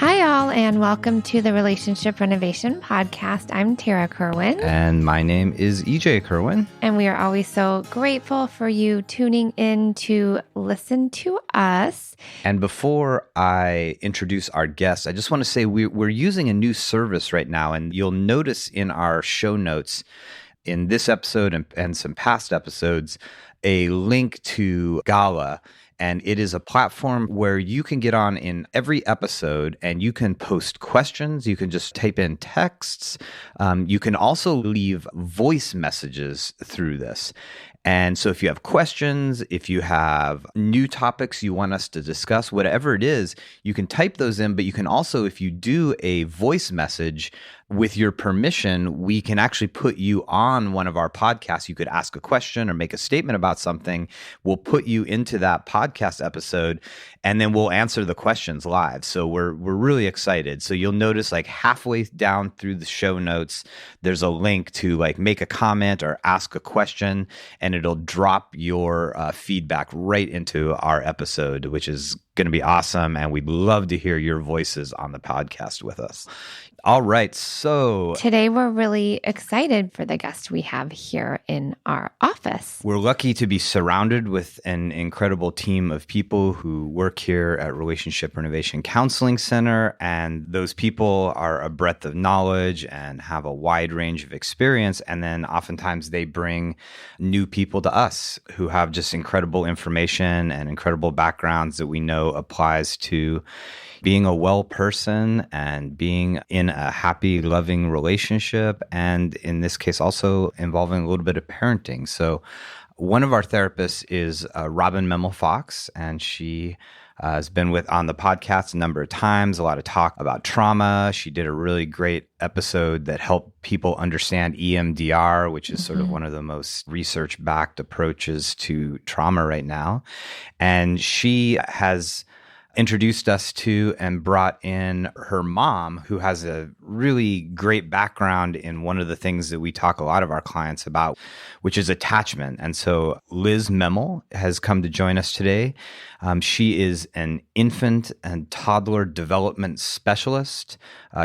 Hi, all, and welcome to the Relationship Renovation Podcast. I'm Tara Kerwin. And my name is EJ Kerwin. And we are always so grateful for you tuning in to listen to us. And before I introduce our guest, I just want to say we're using a new service right now. And you'll notice in our show notes in this episode and some past episodes, a link to Gala. And it is a platform where you can get on in every episode and you can post questions. You can just type in texts. You can also leave voice messages through this. And so if you have questions, if you have new topics you want us to discuss, whatever it is, you can type those in. But you can also, if you do a voice message, with your permission, we can actually put you on one of our podcasts. You could ask a question or make a statement about something. We'll put you into that podcast episode, and then we'll answer the questions live. So we're really excited. So you'll notice like halfway down through the show notes, there's a link to like make a comment or ask a question, and it'll drop your feedback right into our episode, which is going to be awesome. And we'd love to hear your voices on the podcast with us. All right. So today we're really excited for the guest we have here in our office. We're lucky to be surrounded with an incredible team of people who work here at Relationship Renovation Counseling Center. And those people are a breadth of knowledge and have a wide range of experience. And then oftentimes they bring new people to us who have just incredible information and incredible backgrounds that we know applies to being a well person and being in a happy, loving relationship. And in this case, also involving a little bit of parenting. So one of our therapists is Robin Memel-Fox, and she has been on the podcast a number of times, a lot of talk about trauma. She did a really great episode that helped people understand EMDR, which is sort of one of the most research-backed approaches to trauma right now. And she has introduced us to and brought in her mom, who has a really great background in one of the things that we talk a lot of our clients about, which is attachment. And so Liz Memel has come to join us today. She is an infant and toddler development specialist.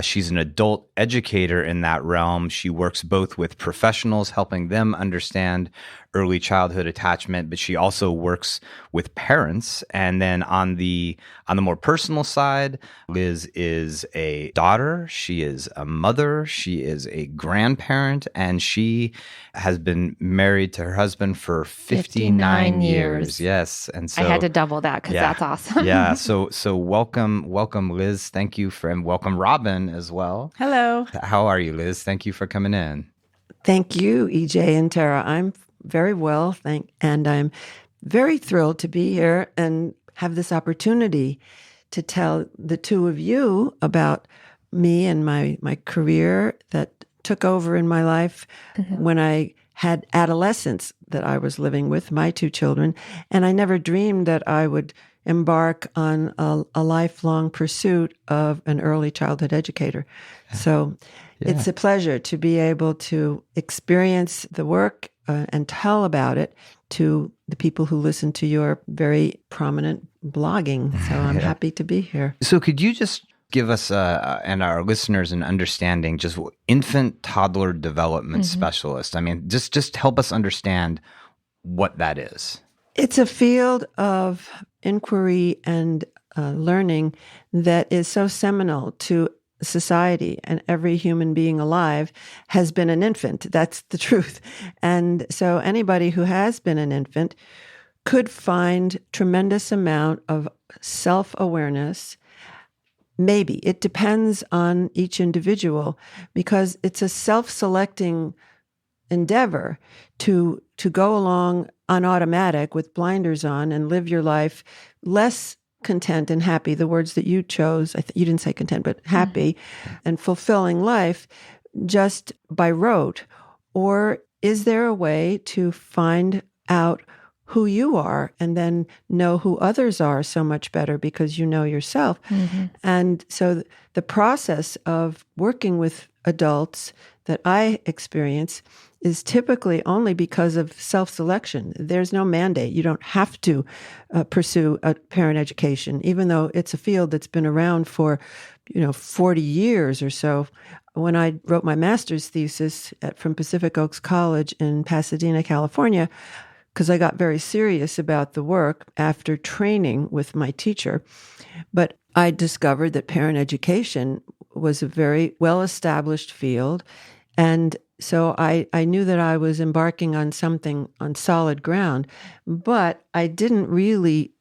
She's an adult educator in that realm. She works both with professionals, helping them understand early childhood attachment, but she also works with parents. And then on the more personal side, Liz is a daughter, she is a mother, she is a grandparent, and she has been married to her husband for 59 years. Yes. And so I had to double that because that's awesome. Yeah. So welcome, Liz. Thank you and welcome Robin as well. Hello. How are you, Liz? Thank you for coming in. Thank you, EJ and Tara. I'm very well, and I'm very thrilled to be here and have this opportunity to tell the two of you about me and my career that took over in my life when I had adolescence that I was living with my two children. And I never dreamed that I would embark on a lifelong pursuit of an early childhood educator. So it's a pleasure to be able to experience the work and tell about it to the people who listen to your very prominent blogging. So I'm happy to be here. So could you just give us and our listeners an understanding, just infant toddler development specialist? I mean, just help us understand what that is. It's a field of inquiry and learning that is so seminal to society, and every human being alive has been an infant. That's the truth. And so anybody who has been an infant could find tremendous amount of self-awareness. Maybe. It depends on each individual, because it's a self-selecting endeavor to go along on automatic with blinders on and live your life less content and happy, the words that you chose. You didn't say content, but happy and fulfilling life just by rote? Or is there a way to find out who you are and then know who others are so much better because you know yourself? And so the process of working with adults that I experience is typically only because of self-selection. There's no mandate. You don't have to pursue a parent education, even though it's a field that's been around for, 40 years or so. When I wrote my master's thesis from Pacific Oaks College in Pasadena, California, because I got very serious about the work after training with my teacher. But I discovered that parent education was a very well-established field. And so I knew that I was embarking on something on solid ground, but I didn't really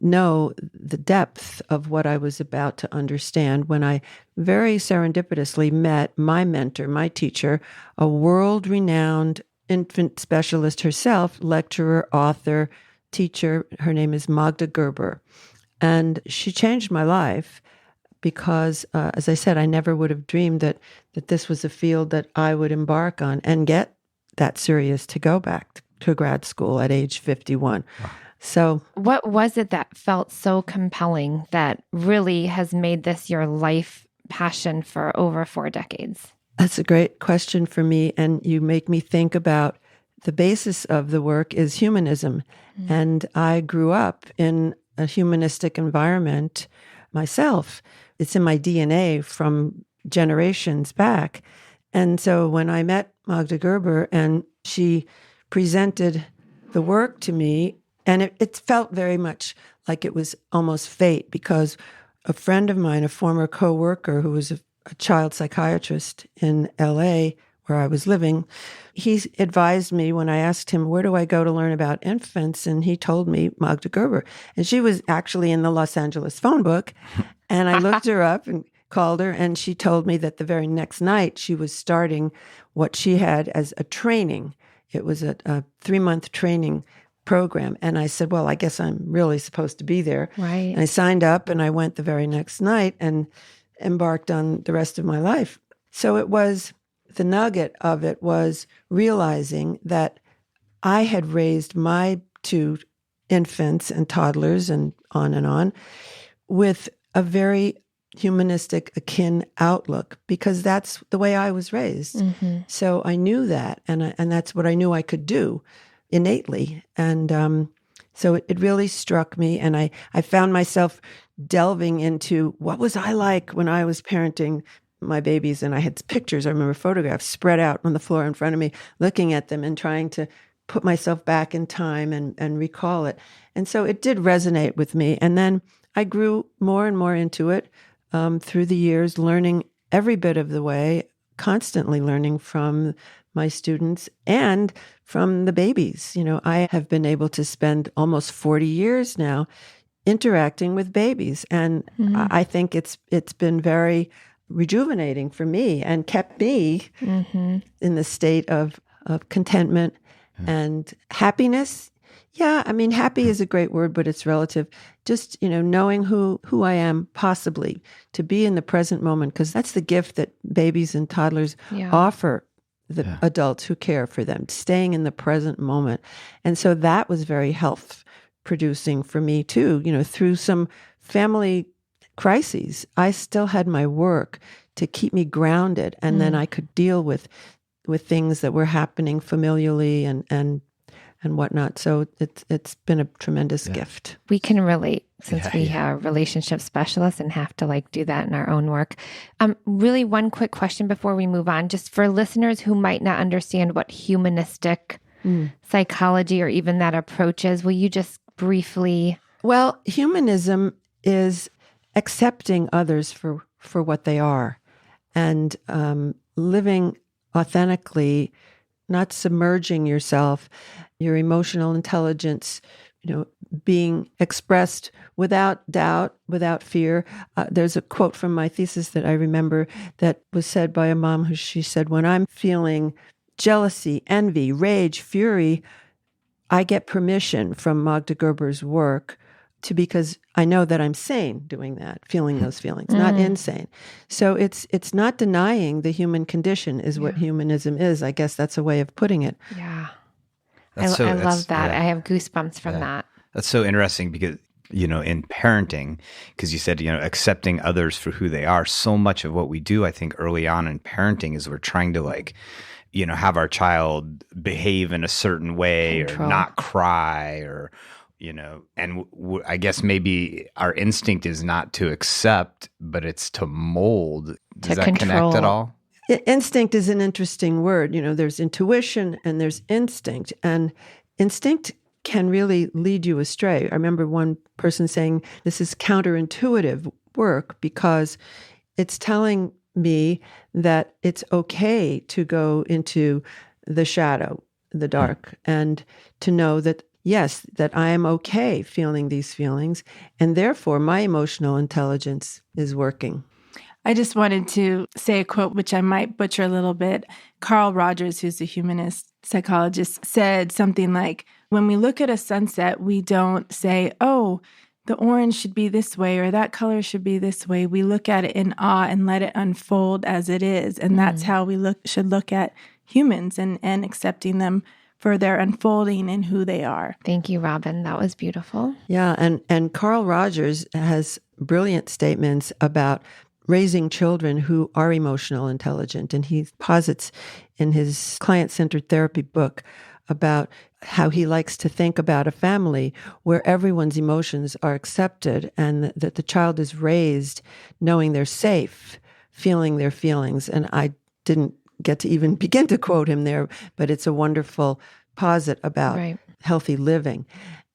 know the depth of what I was about to understand when I very serendipitously met my mentor, my teacher, a world-renowned infant specialist herself, lecturer, author, teacher. Her name is Magda Gerber. And she changed my life because, as I said, I never would have dreamed that this was a field that I would embark on and get that serious to go back to grad school at age 51. Wow. So what was it that felt so compelling that really has made this your life passion for over 4 decades? That's a great question for me. And you make me think about the basis of the work is humanism. Mm. And I grew up in a humanistic environment myself. It's in my DNA from generations back. And so when I met Magda Gerber and she presented the work to me, and it felt very much like it was almost fate, because a friend of mine, a former coworker who was a child psychiatrist in LA where I was living, he advised me when I asked him, where do I go to learn about infants? And he told me Magda Gerber. And she was actually in the Los Angeles phone book. And I looked her up and called her, and she told me that the very next night she was starting what she had as a training. It was a 3-month training program. And I said, well, I guess I'm really supposed to be there. Right. And I signed up and I went the very next night and embarked on the rest of my life. So the nugget of it was realizing that I had raised my 2 infants and toddlers and on with a very humanistic, akin outlook, because that's the way I was raised. Mm-hmm. So I knew that, and that's what I knew I could do innately. And so it really struck me, and I found myself delving into what was I like when I was parenting my babies. And I had pictures, I remember photographs spread out on the floor in front of me, looking at them and trying to put myself back in time and recall it. And so it did resonate with me. And then I grew more and more into it through the years, learning every bit of the way, constantly learning from my students and from the babies. I have been able to spend almost 40 years now interacting with babies. And I think it's been very rejuvenating for me and kept me in the state of contentment and happiness. Yeah, I mean, happy is a great word, but it's relative. Just, knowing who I am, possibly, to be in the present moment, because that's the gift that babies and toddlers offer the adults who care for them, staying in the present moment. And so that was very health producing for me too. Through some family crises, I still had my work to keep me grounded, and then I could deal with things that were happening familially and whatnot. So it's been a tremendous gift. We can relate since we are relationship specialists and have to do that in our own work. Really one quick question before we move on, just for listeners who might not understand what humanistic psychology or even that approach is, will you just briefly? Well, humanism is accepting others for what they are and living authentically, not submerging yourself, your emotional intelligence, being expressed without doubt, without fear. There's a quote from my thesis that I remember that was said by a mom she said, when I'm feeling jealousy, envy, rage, fury, I get permission from Magda Gerber's work because I know that I'm sane doing that, feeling those feelings, not insane. So it's not denying the human condition is what humanism is. I guess that's a way of putting it. Yeah. I love that. I have goosebumps from that. That's so interesting because, in parenting, because you said, accepting others for who they are, so much of what we do, I think early on in parenting is we're trying to have our child behave in a certain way or not cry or, and I guess maybe our instinct is not to accept, but it's to mold. Does that connect at all? Instinct is an interesting word. There's intuition and there's instinct, and instinct can really lead you astray. I remember one person saying this is counterintuitive work because it's telling me that it's okay to go into the shadow, the dark, and to know that, yes, that I am okay feeling these feelings, and therefore my emotional intelligence is working. I just wanted to say a quote, which I might butcher a little bit. Carl Rogers, who's a humanist psychologist, said something like, when we look at a sunset, we don't say, oh, the orange should be this way or that color should be this way. We look at it in awe and let it unfold as it is. And that's how we should look at humans and accepting them for their unfolding and who they are. Thank you, Robin. That was beautiful. Yeah, and Carl Rogers has brilliant statements about raising children who are emotional intelligent. And he posits in his client-centered therapy book about how he likes to think about a family where everyone's emotions are accepted and that the child is raised knowing they're safe, feeling their feelings. And I didn't get to even begin to quote him there, but it's a wonderful posit about healthy living.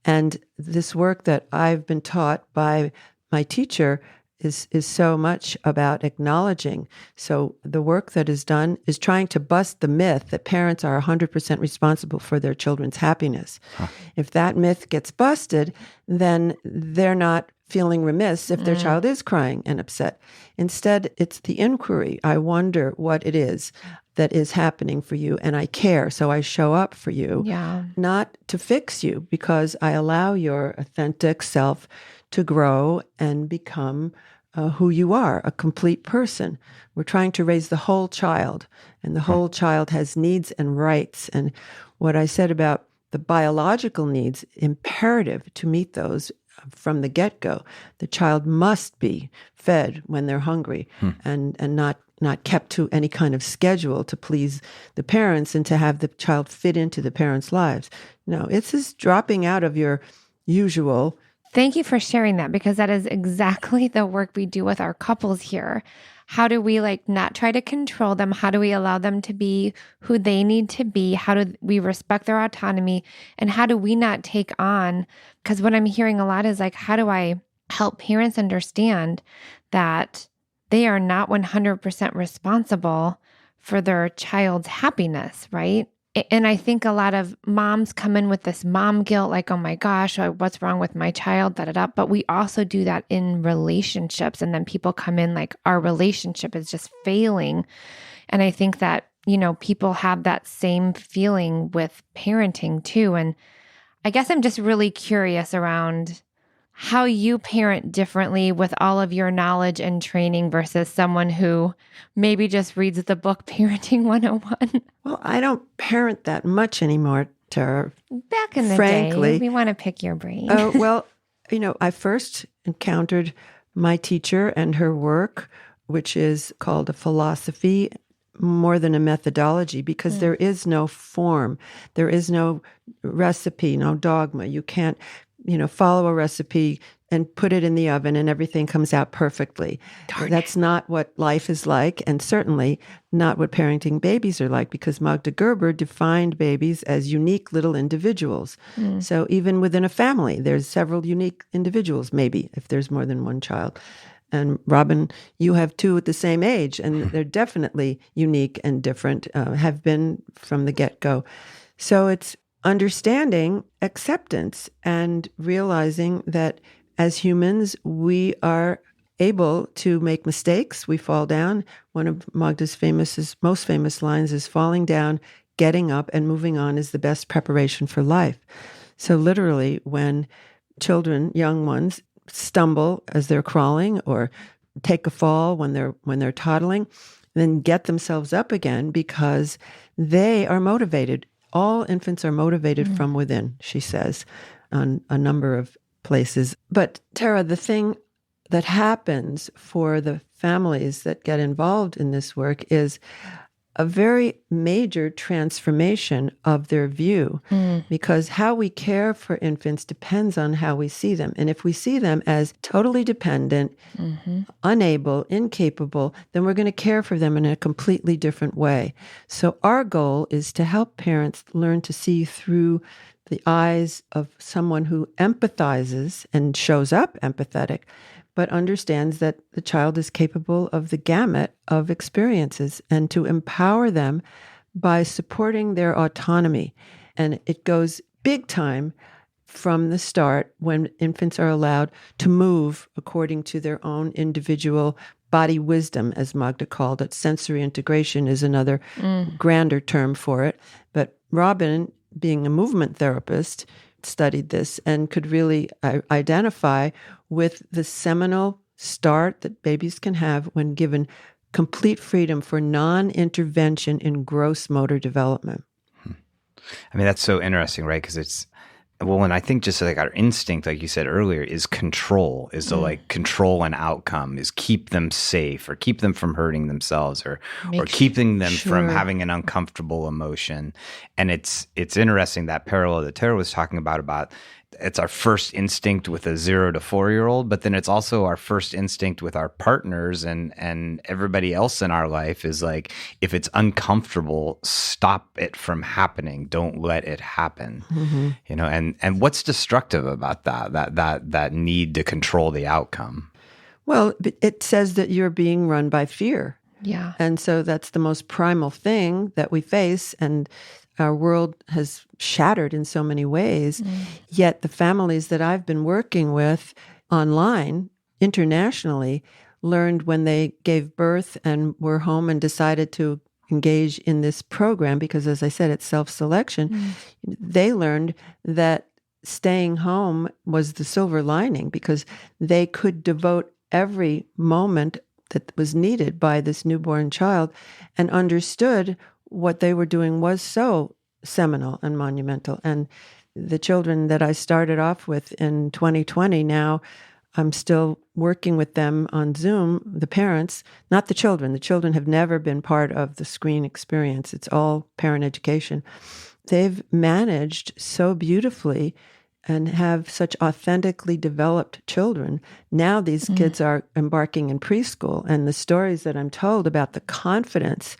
And this work that I've been taught by my teacher is so much about acknowledging. So the work that is done is trying to bust the myth that parents are 100% responsible for their children's happiness. If that myth gets busted, then they're not feeling remiss if their child is crying and upset. Instead, it's the inquiry. I wonder what it is that is happening for you, and I care, so I show up for you, not to fix you, because I allow your authentic self to grow and become who you are, a complete person. We're trying to raise the whole child, and the whole child has needs and rights. And what I said about the biological needs, imperative to meet those from the get-go. The child must be fed when they're hungry and not kept to any kind of schedule to please the parents and to have the child fit into the parents' lives. No, it's just dropping out of your usual. Thank you for sharing that, because that is exactly the work we do with our couples here. How do we not try to control them? How do we allow them to be who they need to be? How do we respect their autonomy? And how do we not take on, because what I'm hearing a lot is how do I help parents understand that they are not 100% responsible for their child's happiness, right? And I think a lot of moms come in with this mom guilt, oh my gosh, what's wrong with my child, But we also do that in relationships. And then people come in our relationship is just failing. And I think that, people have that same feeling with parenting too. And I guess I'm just really curious around how you parent differently with all of your knowledge and training versus someone who maybe just reads the book Parenting 101. Well, I don't parent that much anymore, Tara. Back in the Frankly, day, we want to pick your brain. Well, I first encountered my teacher and her work, which is called a philosophy more than a methodology, because there is no form. There is no recipe, no dogma. You can't follow a recipe and put it in the oven and everything comes out perfectly. That's not what life is like, and certainly not what parenting babies are like, because Magda Gerber defined babies as unique little individuals. So even within a family, there's several unique individuals, maybe, if there's more than one child. And Robin, you have two at the same age, and they're definitely unique and different, have been from the get-go. So it's understanding acceptance and realizing that as humans, we are able to make mistakes. We fall down. One of Magda's most famous lines is, falling down, getting up, and moving on is the best preparation for life. So literally, when children, young ones, stumble as they're crawling or take a fall when they're toddling, then get themselves up again because they are motivated. All infants are motivated from within, she says, on a number of places. But Tara, the thing that happens for the families that get involved in this work is a very major transformation of their view, because how we care for infants depends on how we see them. And if we see them as totally dependent, unable, incapable, then we're going to care for them in a completely different way. So our goal is to help parents learn to see through the eyes of someone who empathizes and shows up empathetic, but understands that the child is capable of the gamut of experiences, and to empower them by supporting their autonomy. And it goes big time from the start when infants are allowed to move according to their own individual body wisdom, as Magda called it. Sensory integration is another grander term for it. But Robin, being a movement therapist, studied this and could really identify with the seminal start that babies can have when given complete freedom for non-intervention in gross motor development. I mean, that's so interesting, right? Because it's, well, and I think just like our instinct, like you said earlier, is control, is to like control an outcome, is keep them safe or keep them from hurting themselves or keeping them from having an uncomfortable emotion. And it's interesting, that parallel that Tara was talking about it's our first instinct with a 0 to 4-year-old, but then it's also our first instinct with our partners and everybody else in our life is like, if it's uncomfortable, stop it from happening. Don't let it happen. You know, and what's destructive about that need to control the outcome? Well, it says that you're being run by fear. Yeah. And so that's the most primal thing that we face. And our world has shattered in so many ways. Yet the families that I've been working with online, internationally, learned when they gave birth and were home and decided to engage in this program, because as I said, it's self-selection, they learned that staying home was the silver lining, because they could devote every moment that was needed by this newborn child, and understood what they were doing was so seminal and monumental. And the children that I started off with in 2020, now I'm still working with them on Zoom, the parents, not the children. The children have never been part of the screen experience. It's all parent education. They've managed so beautifully and have such authentically developed children. Now these kids are embarking in preschool, and the stories that I'm told about the confidence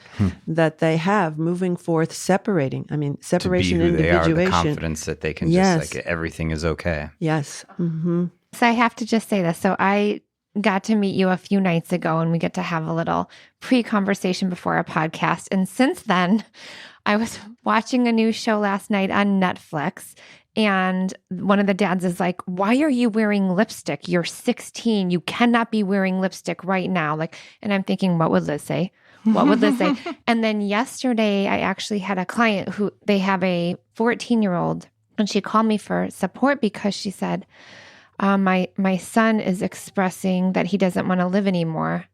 that they have moving forth, separation, individuation. They are, the confidence that they can just like, everything is okay. Yes. So I have to just say this. So I got to meet you a few nights ago, and we get to have a little pre-conversation before our podcast. And since then, I was watching a new show last night on Netflix, and one of the dads is like, "Why are you wearing lipstick? You're 16. You cannot be wearing lipstick right now." And I'm thinking, what would Liz say? What would Liz say? And then yesterday, I actually had a client who, they have a 14-year-old, and she called me for support because she said, my son is expressing that he doesn't want to live anymore,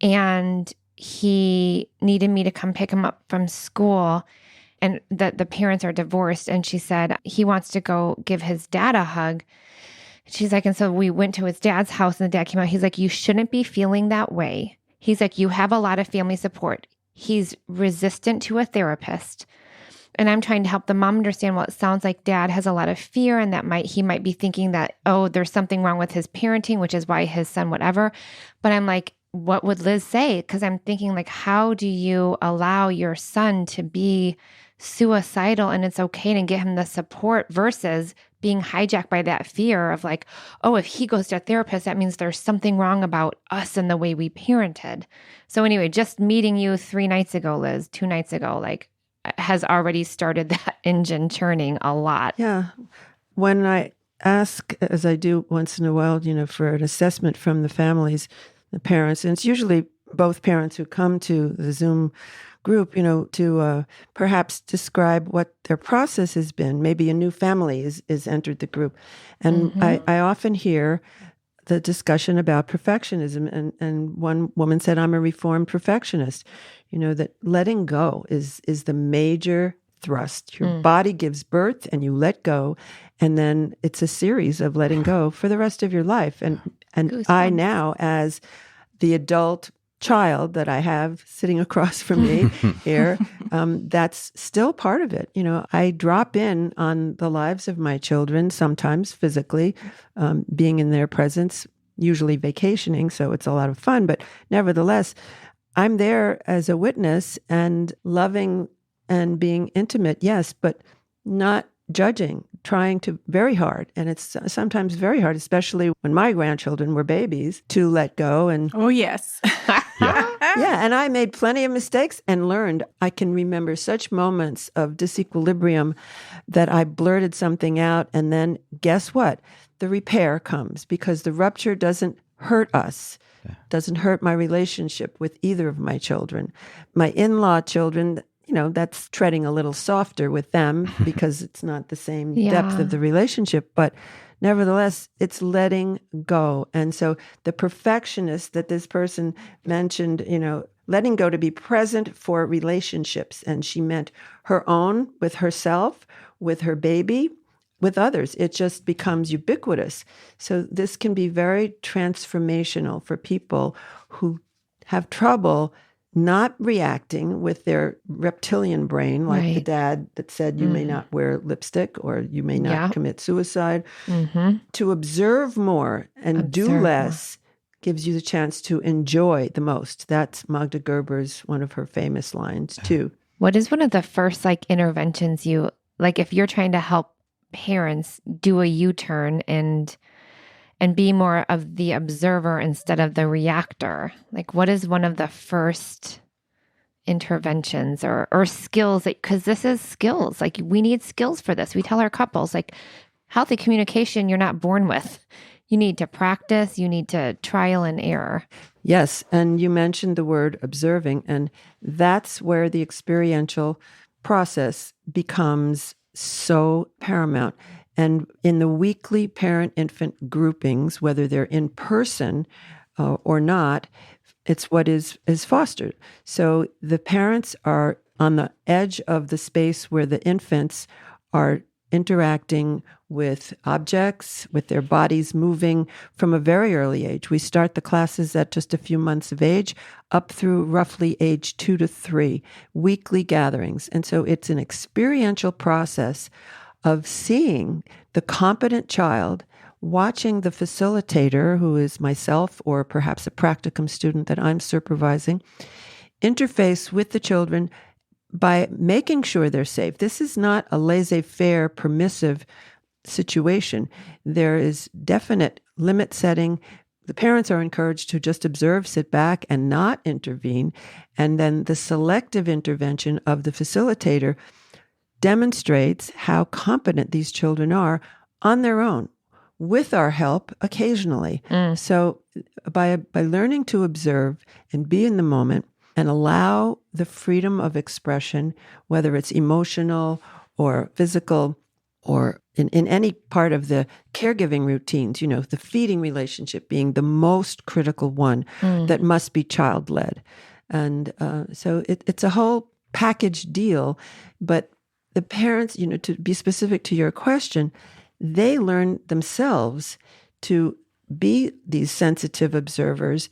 and he needed me to come pick him up from school, and that the parents are divorced. And she said he wants to go give his dad a hug. She's like, and so we went to his dad's house, and the dad came out. He's like, "You shouldn't be feeling that way." He's like, "You have a lot of family support." He's resistant to a therapist. And I'm trying to help the mom understand, well, it sounds like dad has a lot of fear, and that he might be thinking that, oh, there's something wrong with his parenting, which is why his son, whatever. But I'm like, what would Liz say? Because I'm thinking, like, how do you allow your son to be suicidal and it's okay to get him the support versus being hijacked by that fear of like, oh, if he goes to a therapist, that means there's something wrong about us and the way we parented. So anyway, just meeting you 3 nights ago, Liz, 2 nights ago, like, has already started that engine churning a lot. Yeah. When I ask, as I do once in a while, for an assessment from the families, the parents, and it's usually both parents who come to the Zoom group, to perhaps describe what their process has been. Maybe a new family is entered the group. And I often hear the discussion about perfectionism. And one woman said, "I'm a reformed perfectionist." That letting go is the major thrust. Your body gives birth and you let go. And then it's a series of letting go for the rest of your life. And I now, as the adult child that I have sitting across from me here, that's still part of it. I drop in on the lives of my children, sometimes physically, being in their presence, usually vacationing, so it's a lot of fun. But nevertheless, I'm there as a witness and loving and being intimate, yes, but not judging, trying to very hard. And it's sometimes very hard, especially when my grandchildren were babies, to let go. And oh, yes. yeah, and I made plenty of mistakes and learned. I can remember such moments of disequilibrium that I blurted something out. And then guess what? The repair comes because the rupture doesn't hurt us, doesn't hurt my relationship with either of my children. My in-law children, that's treading a little softer with them because it's not the same depth of the relationship. But nevertheless, it's letting go. And so the perfectionist that this person mentioned, letting go to be present for relationships. And she meant her own with herself, with her baby, with others. It just becomes ubiquitous. So this can be very transformational for people who have trouble not reacting with their reptilian brain, like the dad that said you may not wear lipstick or you may not commit suicide. To observe more and do less gives you the chance to enjoy the most. That's Magda Gerber's, one of her famous lines too. What is one of the first interventions you, if you're trying to help parents do a U-turn and be more of the observer instead of the reactor? What is one of the first interventions or skills? Because this is skills. We need skills for this. We tell our couples, healthy communication you're not born with. You need to practice. You need to trial and error. Yes. And you mentioned the word observing, and that's where the experiential process becomes so paramount. And in the weekly parent-infant groupings, whether they're in person or not, it's what is fostered. So the parents are on the edge of the space where the infants are interacting with objects, with their bodies moving from a very early age. We start the classes at just a few months of age, up through roughly age 2 to 3, weekly gatherings. And so it's an experiential process of seeing the competent child, watching the facilitator, who is myself or perhaps a practicum student that I'm supervising, interface with the children by making sure they're safe. This is not a laissez-faire, permissive situation. There is definite limit setting. The parents are encouraged to just observe, sit back, and not intervene. And then the selective intervention of the facilitator demonstrates how competent these children are on their own, with our help occasionally. So by learning to observe and be in the moment and allow the freedom of expression, whether it's emotional or physical or in any part of the caregiving routines, the feeding relationship being the most critical one that must be child-led. And so it's a whole package deal, but the parents, to be specific to your question, they learn themselves to be these sensitive observers,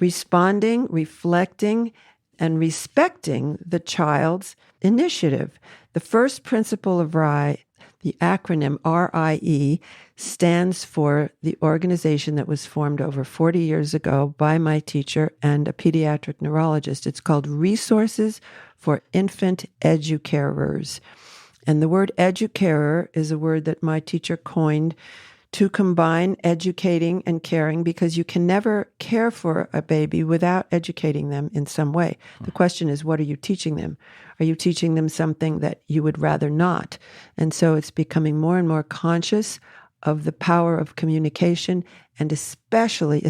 responding, reflecting, and respecting the child's initiative. The first principle of RIE, the acronym RIE, stands for the organization that was formed over 40 years ago by my teacher and a pediatric neurologist. It's called Resources for Infant Educarers. And the word educarer is a word that my teacher coined to combine educating and caring, because you can never care for a baby without educating them in some way. The question is, what are you teaching them? Are you teaching them something that you would rather not? And so it's becoming more and more conscious of the power of communication, and especially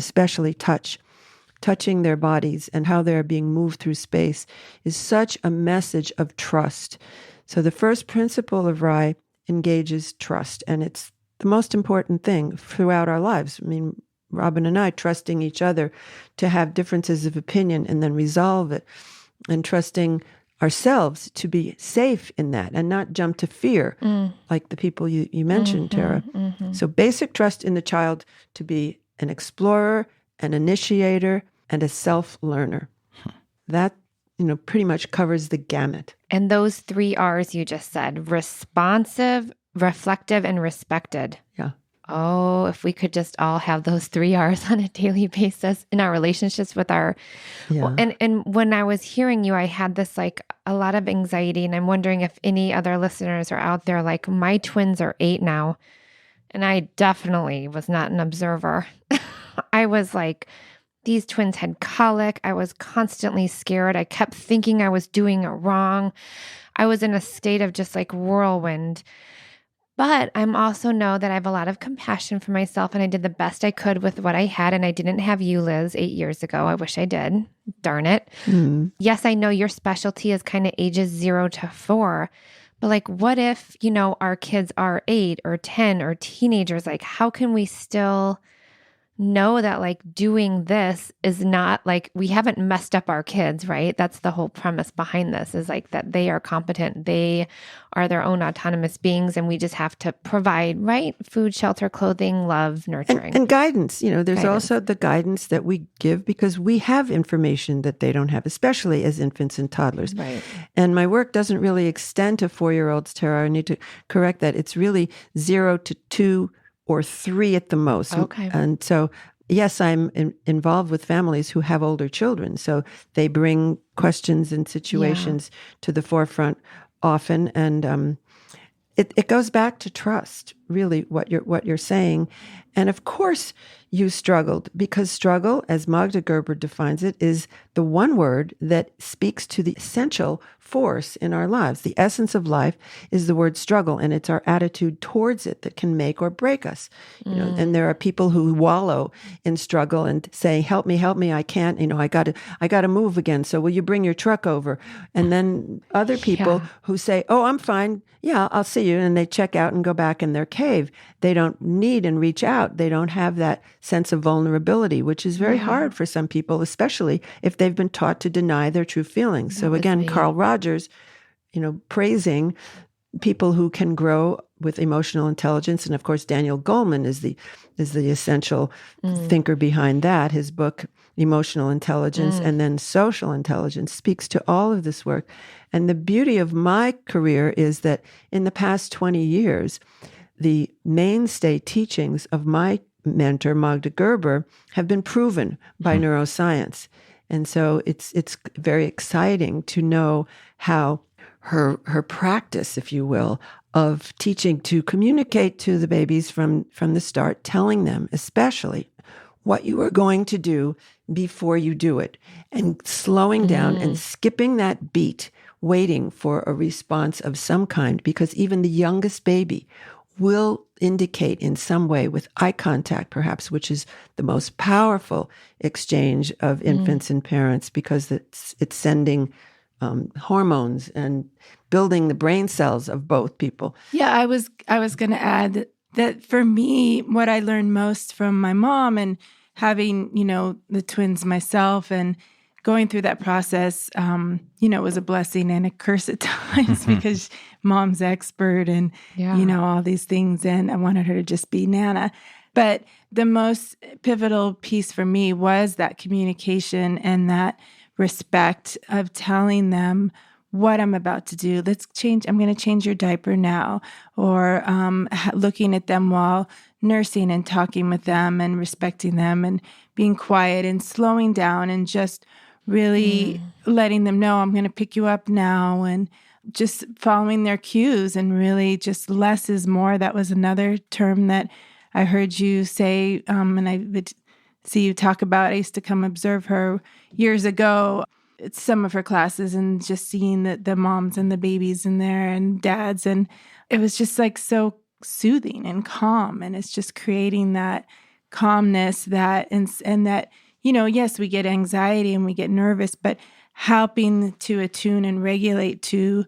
touching their bodies and how they're being moved through space is such a message of trust. So the first principle of RIE engages trust, and it's the most important thing throughout our lives. I mean, Robin and I trusting each other to have differences of opinion and then resolve it, and trusting ourselves to be safe in that and not jump to fear like the people you mentioned, Tara. So basic trust in the child to be an explorer, an initiator, and a self-learner. That, pretty much covers the gamut. And those 3 R's you just said, responsive, reflective, and respected. Yeah. Oh, if we could just all have those 3 R's on a daily basis in our relationships with our, and when I was hearing you, I had this like a lot of anxiety, and I'm wondering if any other listeners are out there, like my twins are 8 now, and I definitely was not an observer. I was like, these twins had colic. I was constantly scared. I kept thinking I was doing it wrong. I was in a state of just like whirlwind. But I'm also know that I have a lot of compassion for myself, and I did the best I could with what I had. And I didn't have you, Liz, 8 years ago. I wish I did. Darn it. Mm. Yes, I know your specialty is kind of ages 0 to 4. But like, what if, our kids are 8 or 10 or teenagers? Like, how can we still know that like doing this is not like we haven't messed up our kids, right? That's the whole premise behind this, is like that they are competent. They are their own autonomous beings, and we just have to provide, right? Food, shelter, clothing, love, nurturing. And guidance. There's also the guidance that we give because we have information that they don't have, especially as infants and toddlers. Right. And my work doesn't really extend to 4-year-olds, Tara. I need to correct that. It's really 0 to 2 or 3 at the most. Okay. And so, yes, I'm involved with families who have older children. So they bring questions and situations to the forefront often. And it goes back to trust, really, what you're saying. And of course, you struggled, because struggle, as Magda Gerber defines it, is the one word that speaks to the essential force in our lives. The essence of life is the word struggle, and it's our attitude towards it that can make or break us. And there are people who wallow in struggle and say, "Help me, I can't. I got to move again. So will you bring your truck over?" And then other people who say, "Oh, I'm fine. Yeah, I'll see you," and they check out and go back in their cave. They don't need and reach out. They don't have that sense of vulnerability, which is very hard for some people, especially if they've been taught to deny their true feelings. So again, Carl Rogers, praising people who can grow with emotional intelligence. And of course, Daniel Goleman is the essential thinker behind that. His book, Emotional Intelligence and then Social Intelligence, speaks to all of this work. And the beauty of my career is that in the past 20 years, the mainstay teachings of my mentor, Magda Gerber, have been proven by neuroscience. And so it's very exciting to know how her practice, if you will, of teaching to communicate to the babies from the start, telling them especially what you are going to do before you do it, and slowing down and skipping that beat, waiting for a response of some kind, because even the youngest baby will indicate in some way with eye contact, perhaps, which is the most powerful exchange of infants and parents, because it's sending hormones and building the brain cells of both people. Yeah, I was going to add that for me, what I learned most from my mom and having, the twins myself and going through that process, it was a blessing and a curse at times because mom's expert and, all these things. And I wanted her to just be Nana. But the most pivotal piece for me was that communication and that respect of telling them what I'm about to do. I'm going to change your diaper now. Or looking at them while nursing and talking with them and respecting them and being quiet and slowing down and just really letting them know I'm going to pick you up now, and just following their cues, and really just less is more. That was another term that I heard you say, and I would see you talk about. I used to come observe her years ago at some of her classes and just seeing the moms and the babies in there and dads. And it was just like so soothing and calm. And it's just creating that calmness and that, yes, we get anxiety and we get nervous, but helping to attune and regulate to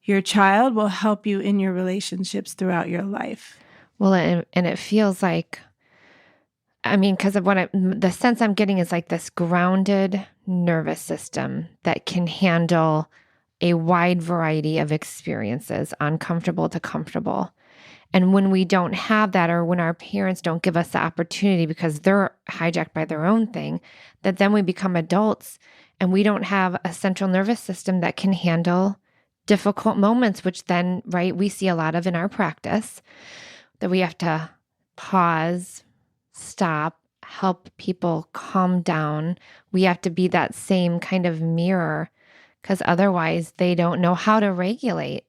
your child will help you in your relationships throughout your life. Well, and it feels like, because of the sense I'm getting is like this grounded nervous system that can handle a wide variety of experiences, uncomfortable to comfortable. And when we don't have that, or when our parents don't give us the opportunity because they're hijacked by their own thing, that then we become adults and we don't have a central nervous system that can handle difficult moments, which then, right, we see a lot of in our practice, that we have to pause, stop, help people calm down. We have to be that same kind of mirror, because otherwise they don't know how to regulate.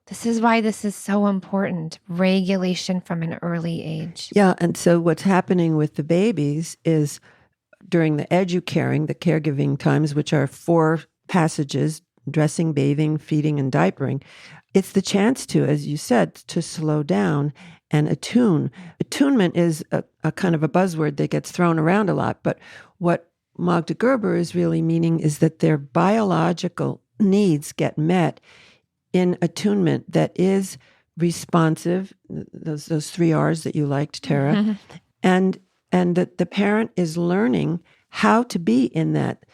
This is why this is so important, regulation from an early age. Yeah, and so what's happening with the babies is during the educaring, the caregiving times, which are 4 passages, dressing, bathing, feeding, and diapering, it's the chance to, as you said, to slow down and attune. Attunement is a kind of a buzzword that gets thrown around a lot, but what Magda Gerber is really meaning is that their biological needs get met in attunement that is responsive, those 3 R's that you liked, Tara, Mm-hmm. and that the parent is learning how to be in that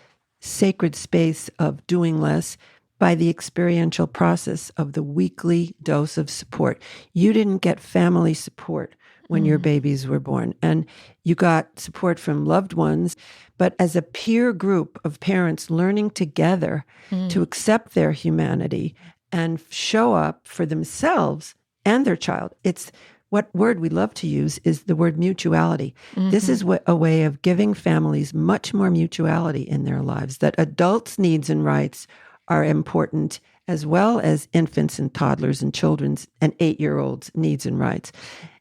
sacred space of doing less by the experiential process of the weekly dose of support. You didn't get family support when your babies were born, and you got support from loved ones, but as a peer group of parents learning together to accept their humanity and show up for themselves and their child. It's what word we love to use is the word mutuality. This is a way of giving families much more mutuality in their lives, that adults' needs and rights are important as well as infants and toddlers and children's and 8-year-olds' needs and rights.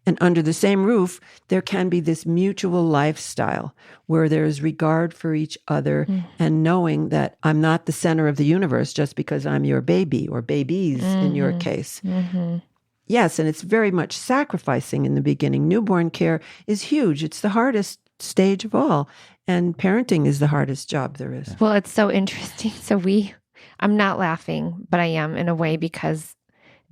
And under the same roof, there can be this mutual lifestyle where there is regard for each other and knowing that I'm not the center of the universe just because I'm your baby or babies in your case. Yes, and it's very much sacrificing in the beginning. Newborn care is huge. It's the hardest stage of all. And parenting is the hardest job there is. Well, it's so interesting. So I'm not laughing, but I am in a way because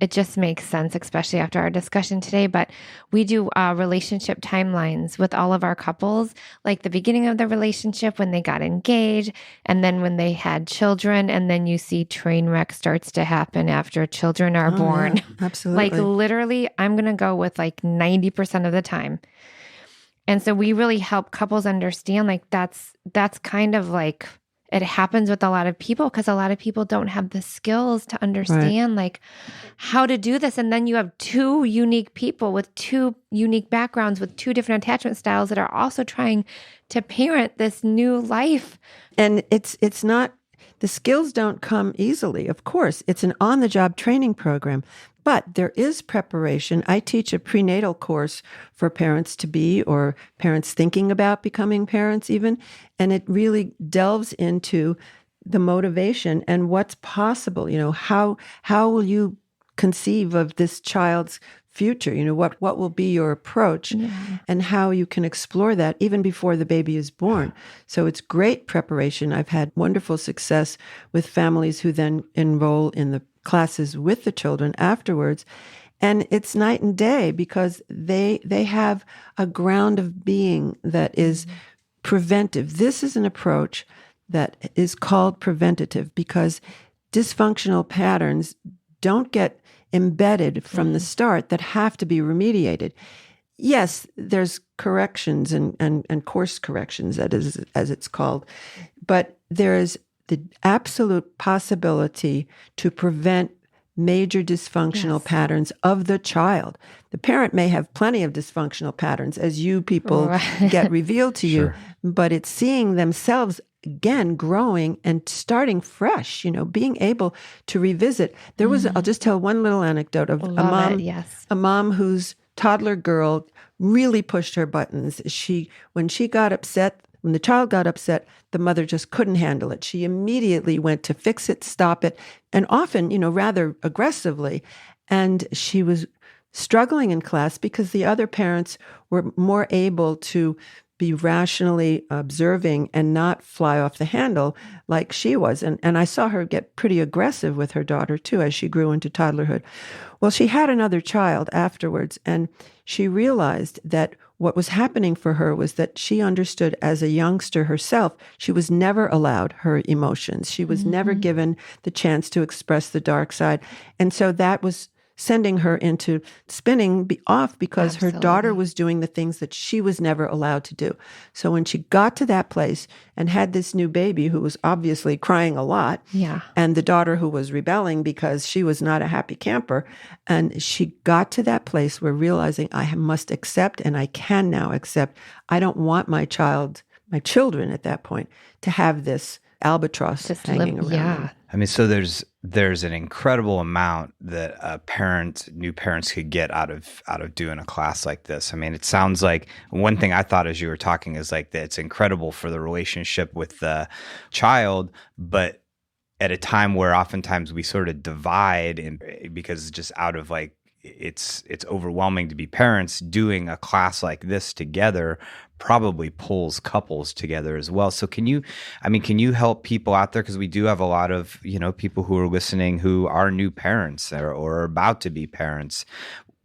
it just makes sense, especially after our discussion today. But we do relationship timelines with all of our couples, like the beginning of the relationship when they got engaged, and then when they had children, and then you see train wreck starts to happen after children are born. Yeah, absolutely. Like literally, I'm going to go with like 90% of the time. And so we really help couples understand like that's kind of like it happens with a lot of people because a lot of people don't have the skills to understand like how to do this. And then you have 2 unique people with 2 unique backgrounds with 2 different attachment styles that are also trying to parent this new life. And it's not, the skills don't come easily. Of course, it's an on-the-job training program, but there is preparation. I teach a prenatal course for parents to be, or parents thinking about becoming parents even, and it really delves into the motivation and what's possible. You know, how will you conceive of this child's future? You know, what will be your approach and how you can explore that even before the baby is born. So it's great preparation. I've had wonderful success with families who then enroll in the classes with the children afterwards. And it's night and day because they have a ground of being that is preventive. This is an approach that is called preventative because dysfunctional patterns don't get embedded from the start that have to be remediated. Yes, there's corrections and course corrections, that is, as it's called, but there is the absolute possibility to prevent major dysfunctional patterns of the child. The parent may have plenty of dysfunctional patterns as you people get revealed to you, but it's seeing themselves again growing and starting fresh, you know, being able to revisit. There was, I'll just tell one little anecdote of a mom whose toddler girl really pushed her buttons. When the child got upset, the mother just couldn't handle it. She immediately went to fix it, stop it, and often, you know, rather aggressively. And she was struggling in class because the other parents were more able to be rationally observing and not fly off the handle like she was. And I saw her get pretty aggressive with her daughter, too, as she grew into toddlerhood. Well, she had another child afterwards, and she realized that what was happening for her was that she understood as a youngster herself, she was never allowed her emotions. She was never given the chance to express the dark side. And so that was sending her into spinning off because her daughter Absolutely. was doing the things that she was never allowed to do. So when she got to that place and had this new baby who was obviously crying a lot, Yeah. and the daughter who was rebelling because she was not a happy camper, and she got to that place where realizing I must accept, and I can now accept, I don't want my children at that point to have this albatross hanging around them. I mean, so there's an incredible amount that new parents could get out of doing a class like this. I mean, it sounds like one thing I thought as you were talking is like that it's incredible for the relationship with the child, but at a time where oftentimes we sort of divide because just out of like it's overwhelming to be parents, doing a class like this together probably pulls couples together as well. So can you help people out there? Because we do have a lot of, people who are listening who are new parents or are about to be parents.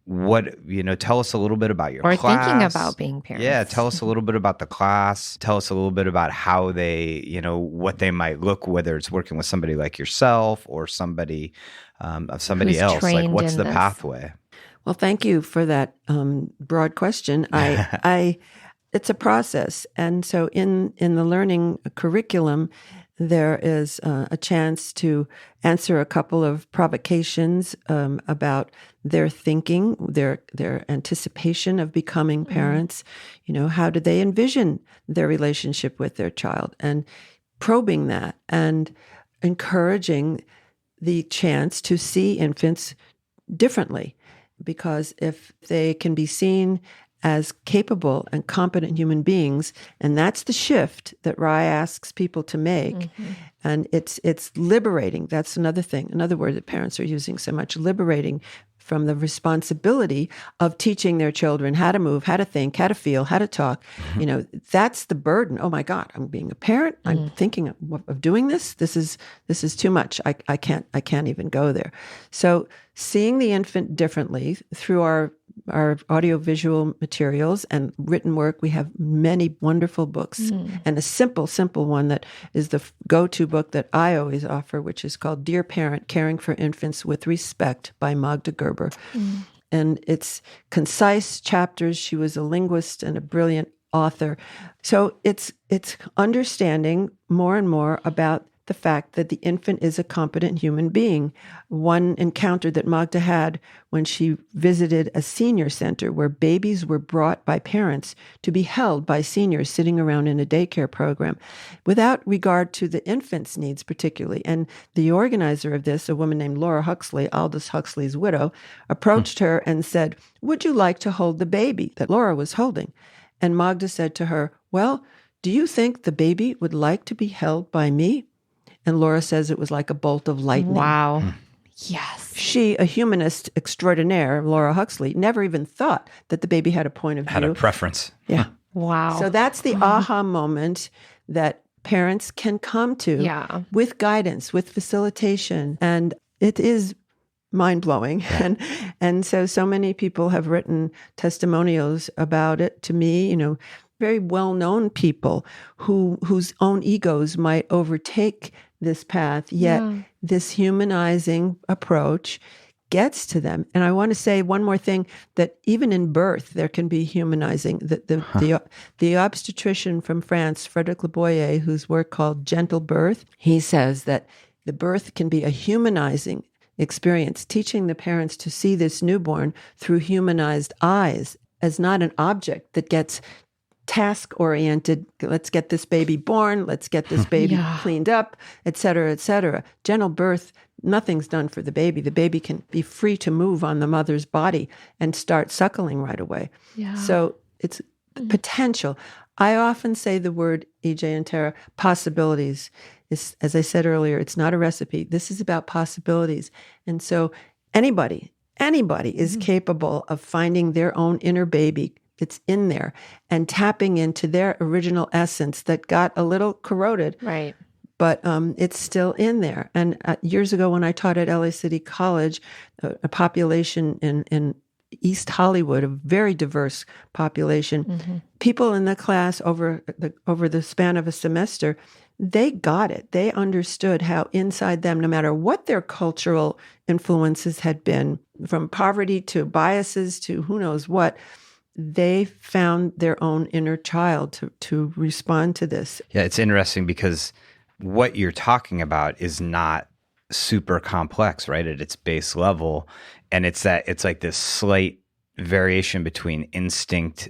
Tell us a little bit about your class. Or thinking about being parents. Yeah, tell us a little bit about the class. Tell us a little bit about how they, what they might look, whether it's working with somebody like yourself or somebody else. Like, what's the pathway? Well, thank you for that broad question. It's a process. And so in the learning curriculum, there is a chance to answer a couple of provocations about their thinking, their anticipation of becoming parents. How do they envision their relationship with their child, and probing that and encouraging the chance to see infants differently. Because if they can be seen as capable and competent human beings, and that's the shift that RIE asks people to make, and it's liberating. That's another thing, another word that parents are using so much, liberating from the responsibility of teaching their children how to move, how to think, how to feel, how to talk. That's the burden. Oh my God, I'm being a parent. I'm thinking of doing this. This is too much. I can't even go there. So seeing the infant differently through our audiovisual materials and written work, we have many wonderful books, and a simple one that is the go-to book that I always offer, which is called Dear Parent, Caring for Infants with Respect by Magda Gerber. And it's concise chapters. She was a linguist and a brilliant author. So it's understanding more and more about the fact that the infant is a competent human being. One encounter that Magda had when she visited a senior center where babies were brought by parents to be held by seniors sitting around in a daycare program without regard to the infant's needs particularly. And the organizer of this, a woman named Laura Huxley, Aldous Huxley's widow, approached her and said, "Would you like to hold the baby that Laura was holding?" And Magda said to her, "Well, do you think the baby would like to be held by me?" And Laura says it was like a bolt of lightning. Wow. Yes. She, a humanist extraordinaire, Laura Huxley, never even thought that the baby had a point of view. Had a preference. Yeah. Wow. So that's the aha moment that parents can come to with guidance, with facilitation. And it is mind-blowing. And so many people have written testimonials about it to me, very well-known people whose own egos might overtake this path, yet this humanizing approach gets to them. And I want to say one more thing, that even in birth, there can be humanizing. The obstetrician from France, Frederic Leboyer, whose work called Gentle Birth, he says that the birth can be a humanizing experience, teaching the parents to see this newborn through humanized eyes as not an object that gets task-oriented. Let's get this baby born. Let's get this baby cleaned up, et cetera, et cetera. Gentle birth, nothing's done for the baby. The baby can be free to move on the mother's body and start suckling right away. Yeah. So it's potential. I often say the word, EJ and Tara, possibilities. As I said earlier, it's not a recipe. This is about possibilities. And so anybody is capable of finding their own inner baby. It's in there, and tapping into their original essence that got a little corroded. Right. But it's still in there. And years ago when I taught at LA City College, a population in East Hollywood, a very diverse population, people in the class over the span of a semester, they got it. They understood how inside them, no matter what their cultural influences had been, from poverty to biases to who knows what, they found their own inner child to respond to this. Yeah, it's interesting because what you're talking about is not super complex, right? At its base level. And it's like this slight variation between instinct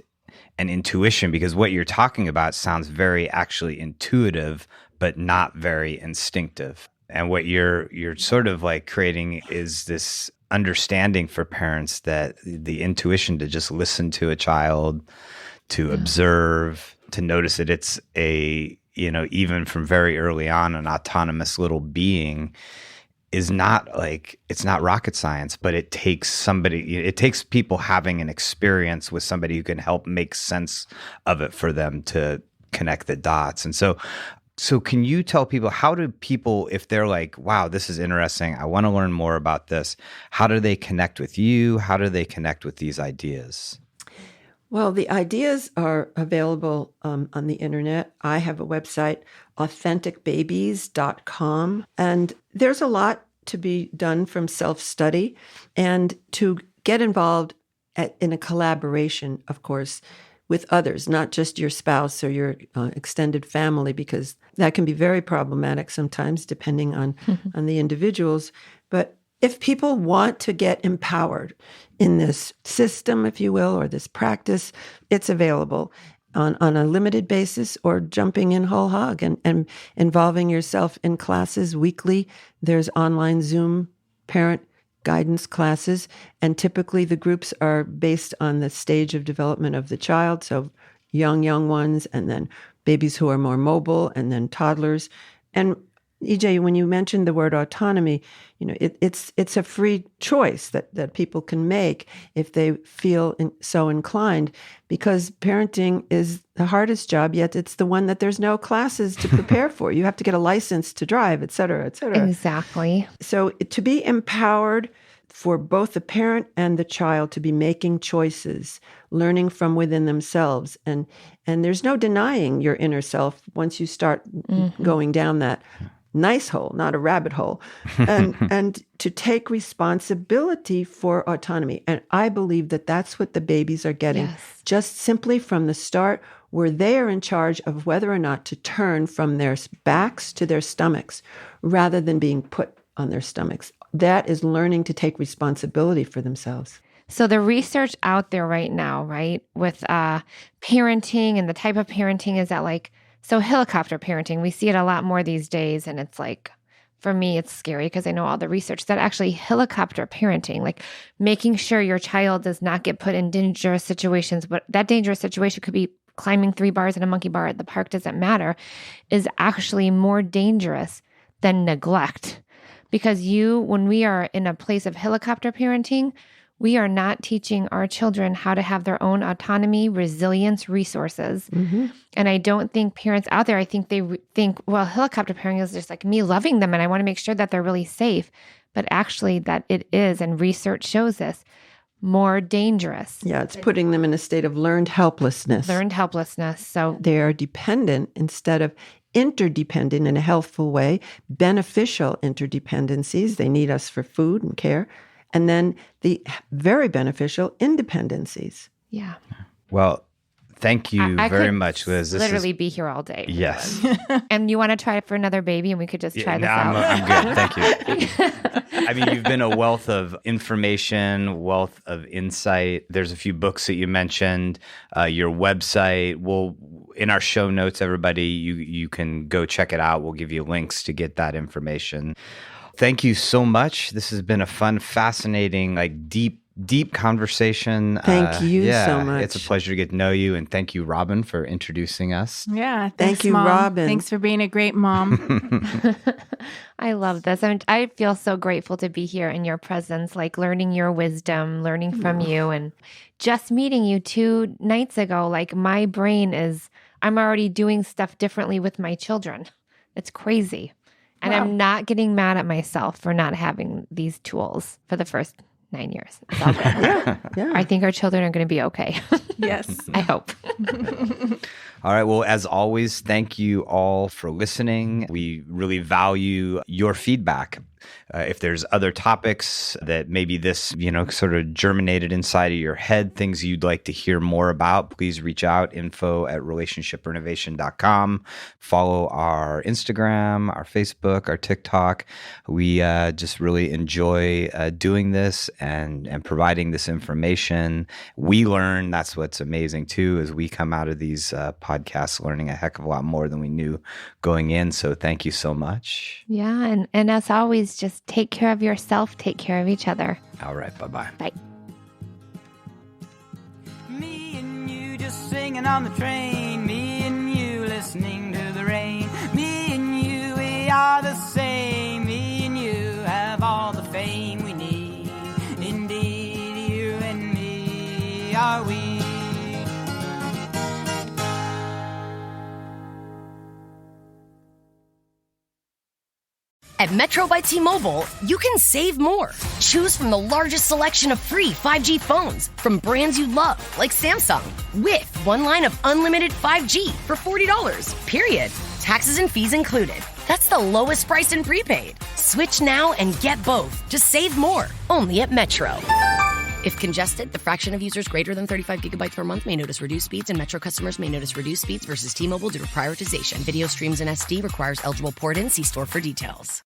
and intuition, because what you're talking about sounds very actually intuitive, but not very instinctive. And what you're sort of like creating is this understanding for parents that the intuition to just listen to a child, to observe, to notice that it's even from very early on, an autonomous little being is not like, it's not rocket science, but it takes people having an experience with somebody who can help make sense of it for them to connect the dots. And so can you tell people, how do people, if they're like, wow, this is interesting, I want to learn more about this, how do they connect with you? How do they connect with these ideas? Well, the ideas are available on the internet. I have a website, authenticbabies.com, and there's a lot to be done from self-study and to get involved in a collaboration, of course, with others, not just your spouse or your extended family, because that can be very problematic sometimes, depending on the individuals. But if people want to get empowered in this system, if you will, or this practice, it's available on a limited basis, or jumping in whole hog and involving yourself in classes weekly. There's online Zoom parent guidance classes, and typically the groups are based on the stage of development of the child, so young ones, and then babies who are more mobile, and then toddlers. And EJ, when you mentioned the word autonomy, it's a free choice that people can make if they feel so inclined, because parenting is the hardest job, yet it's the one that there's no classes to prepare for. You have to get a license to drive, et cetera, et cetera. Exactly. So to be empowered for both the parent and the child to be making choices, learning from within themselves, and there's no denying your inner self once you start going down that nice hole, not a rabbit hole, and to take responsibility for autonomy. And I believe that that's what the babies are getting, just simply from the start, where they are in charge of whether or not to turn from their backs to their stomachs, rather than being put on their stomachs. That is learning to take responsibility for themselves. So the research out there right now, right, with parenting and the type of parenting is that so helicopter parenting, we see it a lot more these days. And it's like, for me, it's scary because I know all the research that actually helicopter parenting, like making sure your child does not get put in dangerous situations, but that dangerous situation could be climbing 3 bars in a monkey bar at the park, doesn't matter, is actually more dangerous than neglect. Because when we are in a place of helicopter parenting, we are not teaching our children how to have their own autonomy, resilience, resources. And I don't think parents out there, I think they think, well, helicopter parenting is just like me loving them and I want to make sure that they're really safe. But actually that it is, and research shows this, more dangerous. Yeah, it's putting them in a state of learned helplessness. So they are dependent instead of interdependent in a healthful way, beneficial interdependencies. They need us for food and care. And then the very beneficial independencies. Yeah. Well, thank you very much, Liz. This literally be here all day. Yes. And you want to try it for another baby, and we could just try this out. I'm good. Thank you. I mean, you've been a wealth of information, wealth of insight. There's a few books that you mentioned, your website. In our show notes, everybody, you can go check it out. We'll give you links to get that information. Thank you so much. This has been a fun, fascinating, deep conversation. Thank you so much. It's a pleasure to get to know you. And thank you, Robin, for introducing us. Yeah. Thank you, Mom. Robin. Thanks for being a great mom. I love this. I feel so grateful to be here in your presence, learning your wisdom, learning from you, and just meeting you 2 nights ago. My brain I'm already doing stuff differently with my children. It's crazy. And I'm not getting mad at myself for not having these tools for the first 9 years. It's all good. Yeah. I think our children are going to be okay. Yes. I hope. All right. Well, as always, thank you all for listening. We really value your feedback. If there's other topics that maybe this, sort of germinated inside of your head, things you'd like to hear more about, please reach out, info@relationshiprenovation.com. Follow our Instagram, our Facebook, our TikTok. We just really enjoy doing this and providing this information. We learn. That's what's amazing too, is we come out of these podcasts learning a heck of a lot more than we knew going in. So thank you so much. Yeah. And as always, just take care of yourself, take care of each other. All right. Bye-bye. Bye. Me and you just singing on the train. Me and you listening to the rain. Me and you, we are the same. Me and you have all the fame we need. Indeed, you and me are we. At Metro by T-Mobile, you can save more. Choose from the largest selection of free 5G phones from brands you love, like Samsung, with one line of unlimited 5G for $40, period. Taxes and fees included. That's the lowest price in prepaid. Switch now and get both. Just save more. Only at Metro. If congested, the fraction of users greater than 35 gigabytes per month may notice reduced speeds, and Metro customers may notice reduced speeds versus T-Mobile due to prioritization. Video streams in SD requires eligible port-in. See store for details.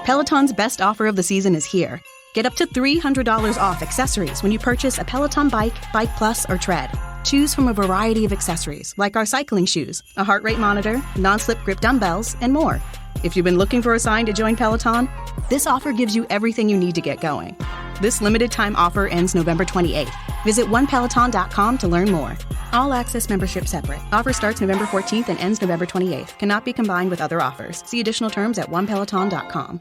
Peloton's best offer of the season is here. Get up to $300 off accessories when you purchase a Peloton bike, Bike Plus, or Tread. Choose from a variety of accessories, like our cycling shoes, a heart rate monitor, non-slip grip dumbbells, and more. If you've been looking for a sign to join Peloton, this offer gives you everything you need to get going. This limited time offer ends November 28th. Visit onepeloton.com to learn more. All access membership separate. Offer starts November 14th and ends November 28th. Cannot be combined with other offers. See additional terms at onepeloton.com.